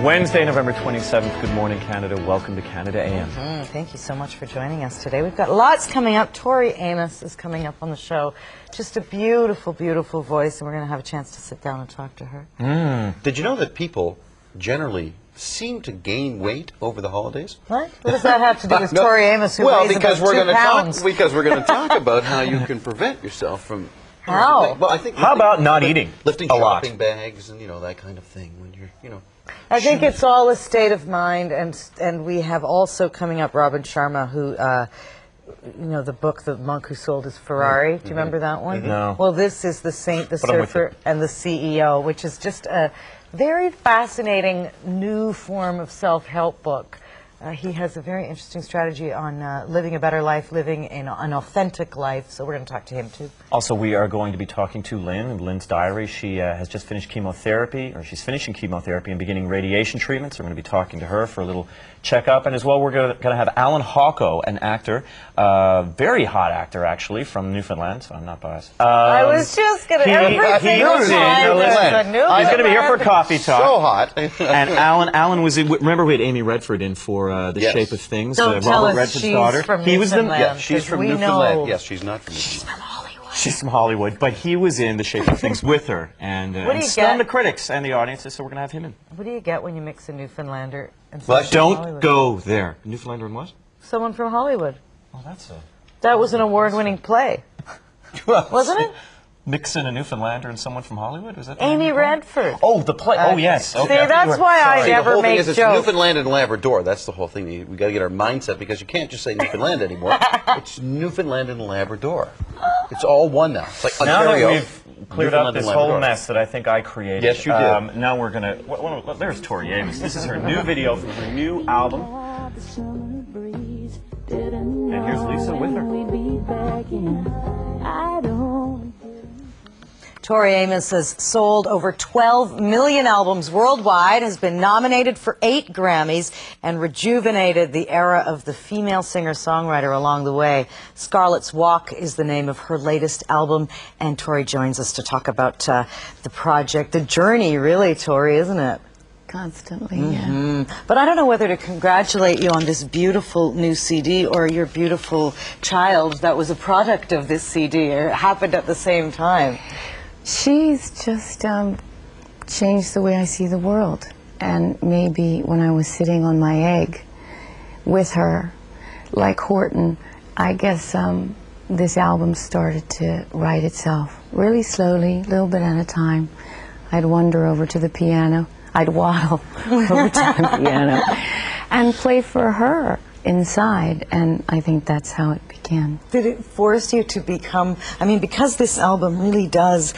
Wednesday, November 27th. Good morning, Canada. Welcome to Canada AM. Thank you so much for joining us today. We've got lots coming up. Tori Amos is coming up on the show. Just a beautiful, beautiful voice, and we're going to have a chance to sit down and talk to her. Did you know that people generally seem to gain weight over the holidays? What? What does that have to do with Tori Amos, who weighs about 2 pounds? Because we're going to talk about how you can prevent yourself from... How? Well, I think How about not eating lifting a lot? shopping bags and, you know, that kind of thing when you're, you know... I think it's all a state of mind, and we have also coming up Robin Sharma, who, you know, the book, The Monk Who Sold His Ferrari. Do you remember that one? No. Well, this is The Saint, the Surfer, and the CEO, which is just a very fascinating new form of self-help book. He has a very interesting strategy on living a better life, living in an authentic life, so we're going to talk to him too. Also, we are going to be talking to Lynn in Lynn's diary. She has just finished chemotherapy, or she's finishing chemotherapy and beginning radiation treatment, so we're going to be talking to her for a little checkup. And as well, we're going to have Alan Hawko, an actor, very hot actor actually, from Newfoundland, so I'm not biased. I was just going to, every single time there's a new He's going to be here for coffee talk. So hot. And Alan was in, remember we had Amy Redford in for The Yes. Shape of Things, Don't tell Robert us Redford's she's daughter. from He was the, Newfoundland. Yeah, she's from we Newfoundland. know. Yes, she's not from She's Newfoundland. from Hollywood. She's from Hollywood, but he was in The Shape of Things with her, and, What do you stunned get? the critics and the audiences, so we're going to have him in. What do you get when you mix a Newfoundlander and Well, someone from Don't Hollywood? go there. Newfoundlander and what? Someone from Hollywood. Oh, that's a... That was an award-winning play, wasn't it? Mixing a Newfoundlander and someone from Hollywood? Was that the Amy name? Redford. Oh, the play. Oh, yes. Okay. See, that's why I See, the never whole thing make is it's jokes. Newfoundland and Labrador. That's the whole thing. We got to get our mindset because you can't just say Newfoundland anymore. It's Newfoundland and Labrador. It's all one now. It's like Now that Ontario. we've cleared up Newfoundland this and Labrador. whole mess that I think I created. Yes, you did. Now we're going to... there's Tori Amos. This is her new video from her new album. And here's Lisa with her. Tori Amos has sold over 12 million albums worldwide, has been nominated for 8 Grammys, and rejuvenated the era of the female singer-songwriter along the way. Scarlet's Walk is the name of her latest album, and Tori joins us to talk about the project, the journey, really, Tori, isn't it? Constantly, yeah. But I don't know whether to congratulate you on this beautiful new CD or your beautiful child that was a product of this CD. It happened at the same time. She's just changed the way I see the world. And maybe when I was sitting on my egg with her, like Horton, I guess this album started to write itself really slowly, a little bit at a time. I'd wander over to the piano. I'd waddle over to the piano and play for her inside, and I think that's how it began. Did it force you to become, I mean, because this album really does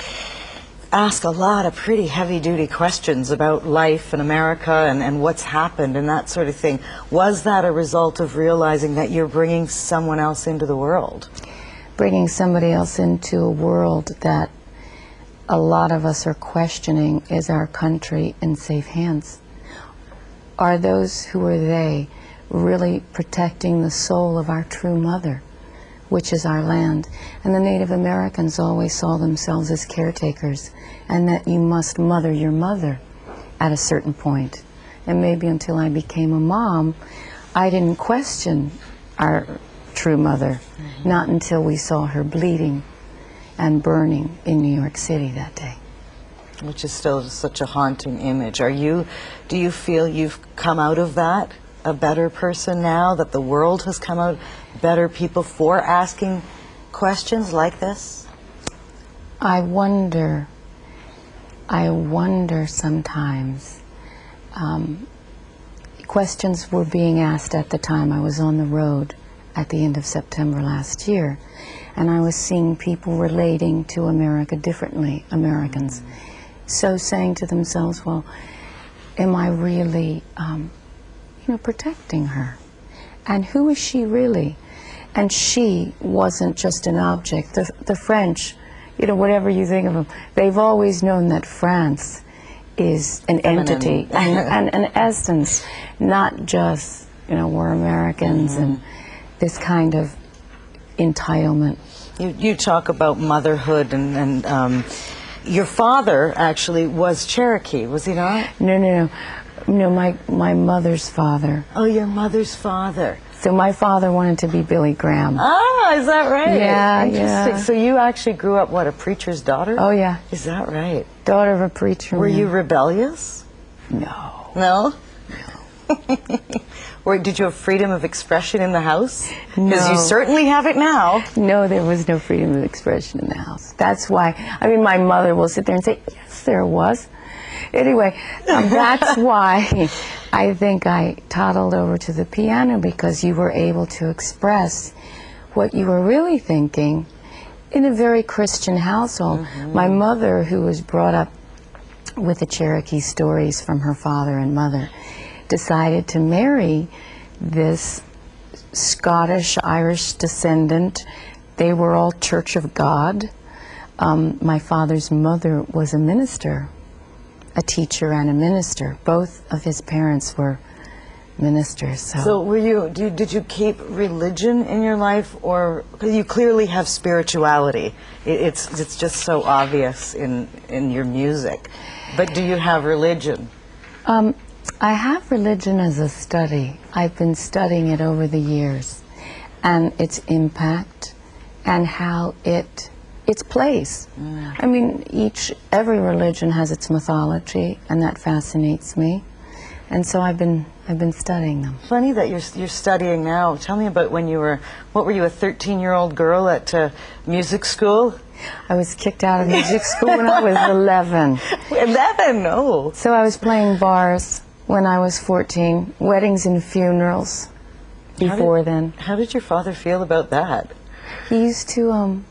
ask a lot of pretty heavy-duty questions about life in America and what's happened and that sort of thing, was that a result of realizing that you're bringing someone else into the world? Bringing somebody else into a world that a lot of us are questioning, is our country in safe hands? Are those who are they really protecting the soul of our true mother, which is our land? And the Native Americans always saw themselves as caretakers, and that you must mother your mother at a certain point. And maybe until I became a mom, I didn't question our true mother, not until we saw her bleeding and burning in New York City that day. Which is still such a haunting image. Do you feel you've come out of that a better person now, that the world has come out better people for asking questions like this? I wonder sometimes. Questions were being asked at the time. I was on the road at the end of September last year, and I was seeing people relating to America differently, Americans. So saying to themselves, well, am I really, protecting her? And who is she really? And she wasn't just an object. The French, whatever you think of them, they've always known that France is an entity and an essence, not just, we're Americans and this kind of entitlement. You talk about motherhood and your father actually was Cherokee, was he not? No. No, my mother's father. Oh, your mother's father. So my father wanted to be Billy Graham. Ah, is that right? Yeah, Interesting. yeah. So you actually grew up, what, a preacher's daughter? Oh, yeah. Is that right? Daughter of a preacher. Were man. you rebellious? No. No? Or did you have freedom of expression in the house? Because you No. certainly have it now. No, there was no freedom of expression in the house. That's why, I mean, my mother will sit there and say, yes, there was. Anyway, that's why I think I toddled over to the piano, because you were able to express what you were really thinking in a very Christian household. My mother, who was brought up with the Cherokee stories from her father and mother, decided to marry this Scottish-Irish descendant. They were all Church of God. My father's mother was a minister, a teacher and a minister. Both of his parents were ministers. So were you, did you keep religion in your life, or, because you clearly have spirituality. It's just so obvious in your music. But do you have religion? I have religion as a study. I've been studying it over the years, and its impact and how its place. I mean, every religion has its mythology, and that fascinates me. And so I've been studying them. Funny that you're studying now. Tell me about when you were, what were you, a 13-year-old girl at music school? I was kicked out of music school when I was 11. 11? No. So I was playing bars when I was 14, weddings and funerals before then. How did your father feel about that? He used to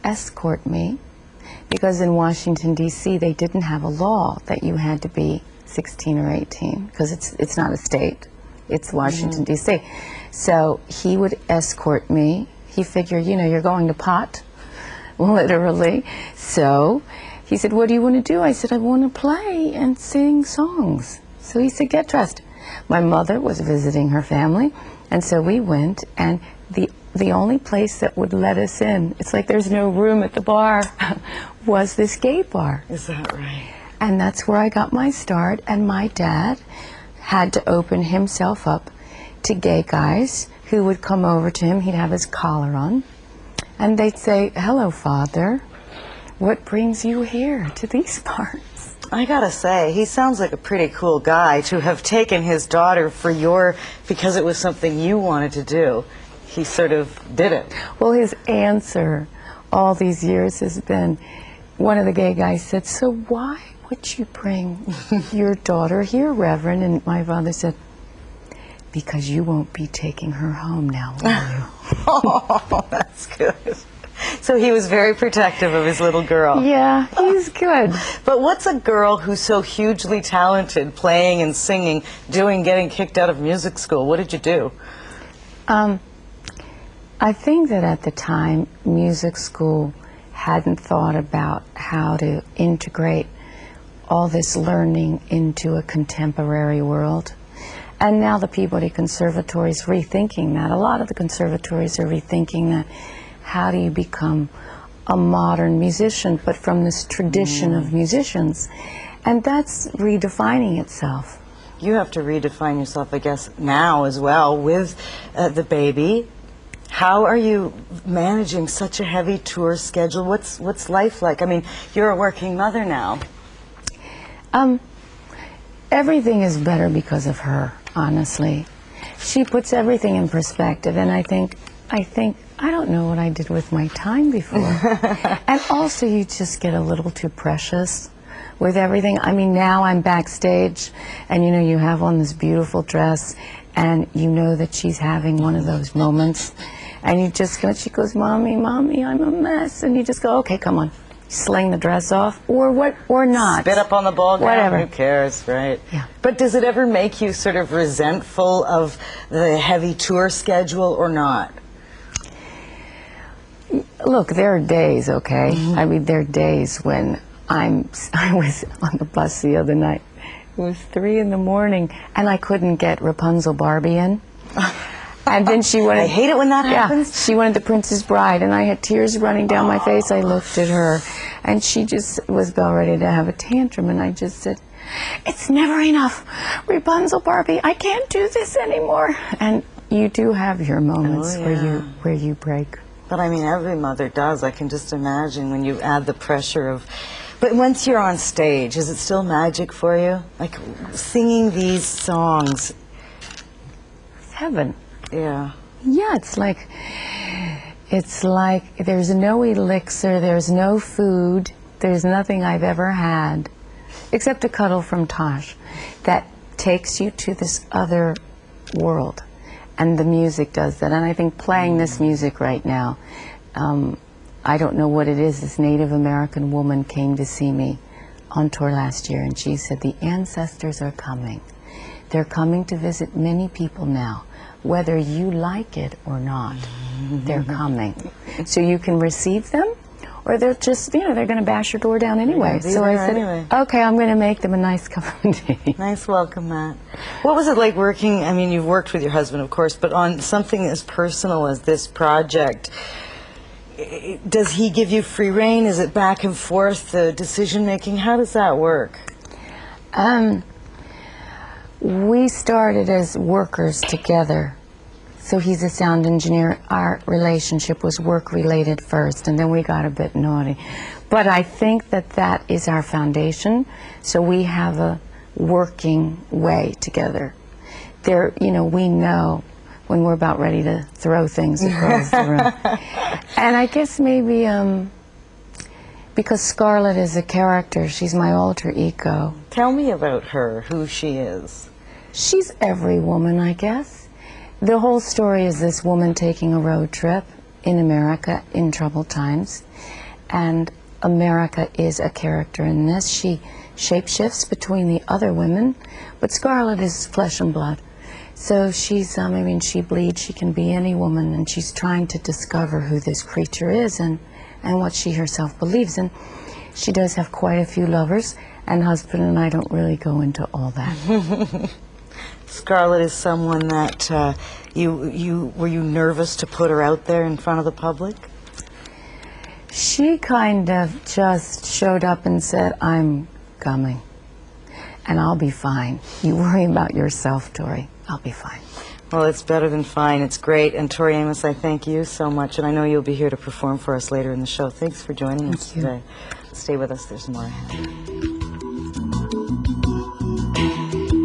escort me, because in Washington, D.C., they didn't have a law that you had to be 16 or 18, because it's not a state. It's Washington, D.C. So he would escort me. He figured, you know, you're going to pot, literally. So he said, what do you want to do? I said, I want to play and sing songs. So he said, get dressed. My mother was visiting her family, and so we went, and the only place that would let us in, it's like there's no room at the bar, was this gay bar. Is that right? And that's where I got my start, and my dad had to open himself up to gay guys who would come over to him. He'd have his collar on, and they'd say, hello, Father, what brings you here to these parts? I gotta say, he sounds like a pretty cool guy to have taken his daughter because it was something you wanted to do. He sort of did it. Well, his answer all these years has been, one of the gay guys said, so why would you bring your daughter here, Reverend? And my father said, because you won't be taking her home now, will you? Oh, that's good. So he was very protective of his little girl. Yeah, he's good. But what's a girl who's so hugely talented, playing and singing, getting kicked out of music school? What did you do? I think that at the time, music school hadn't thought about how to integrate all this learning into a contemporary world. And now the Peabody Conservatory is rethinking that. A lot of the conservatories are rethinking that. How do you become a modern musician, but from this tradition of musicians? And that's redefining itself. You have to redefine yourself, I guess, now as well with the baby. How are you managing such a heavy tour schedule? What's life like? I mean, you're a working mother now. Everything is better because of her, honestly. She puts everything in perspective, and I think, I don't know what I did with my time before. And also, you just get a little too precious with everything. I mean, now I'm backstage, and you know, you have on this beautiful dress, and you know that she's having one of those moments, and you just go, she goes, Mommy, Mommy, I'm a mess. And you just go, okay, come on. Sling the dress off, or not. Spit up on the ball gown. Whatever. Who cares, right? Yeah. But does it ever make you sort of resentful of the heavy tour schedule or not? Look, there are days, okay? I mean, there are days when I was on the bus the other night. It was 3 in the morning, and I couldn't get Rapunzel Barbie in. And then she wanted... I hate it when that happens. Yeah, she wanted The Princess Bride, and I had tears running down my face. I looked at her, and she just was about ready to have a tantrum, and I just said, it's never enough. Rapunzel, Barbie, I can't do this anymore. And you do have your moments where you break. But I mean, every mother does. I can just imagine when you add the pressure of. But once you're on stage, is it still magic for you? Like singing these songs? It's heaven. Yeah. Yeah, it's like there's no elixir, there's no food, there's nothing I've ever had, except a cuddle from Tosh, that takes you to this other world. And the music does that. And I think playing this music right now, I don't know what it is. This Native American woman came to see me on tour last year, and she said, the ancestors are coming. They're coming to visit many people now, whether you like it or not. They're coming. So you can receive them, or they're just, they're going to bash your door down anyway. So I said, okay, I'm going to make them a nice cup of tea. Nice welcome, Matt. What was it like working, I mean, you've worked with your husband, of course, but on something as personal as this project, does he give you free rein? Is it back and forth, the decision-making? How does that work? We started as workers together. So he's a sound engineer. Our relationship was work-related first, and then we got a bit naughty. But I think that is our foundation, so we have a working way together. We know when we're about ready to throw things across the room. And I guess maybe because Scarlett is a character, she's my alter ego. Tell me about her, who she is. She's every woman, I guess. The whole story is this woman taking a road trip in America in troubled times, and America is a character in this. She shapeshifts between the other women, but Scarlett is flesh and blood. So she's, she bleeds, she can be any woman, and she's trying to discover who this creature is and what she herself believes. And she does have quite a few lovers and husband, and I don't really go into all that. Scarlett is someone that were you nervous to put her out there in front of the public? She kind of just showed up and said, I'm coming, and I'll be fine. You worry about yourself, Tori. I'll be fine. Well, it's better than fine. It's great. And Tori Amos, I thank you so much, and I know you'll be here to perform for us later in the show. Thanks for joining us today. Stay with us. There's more ahead.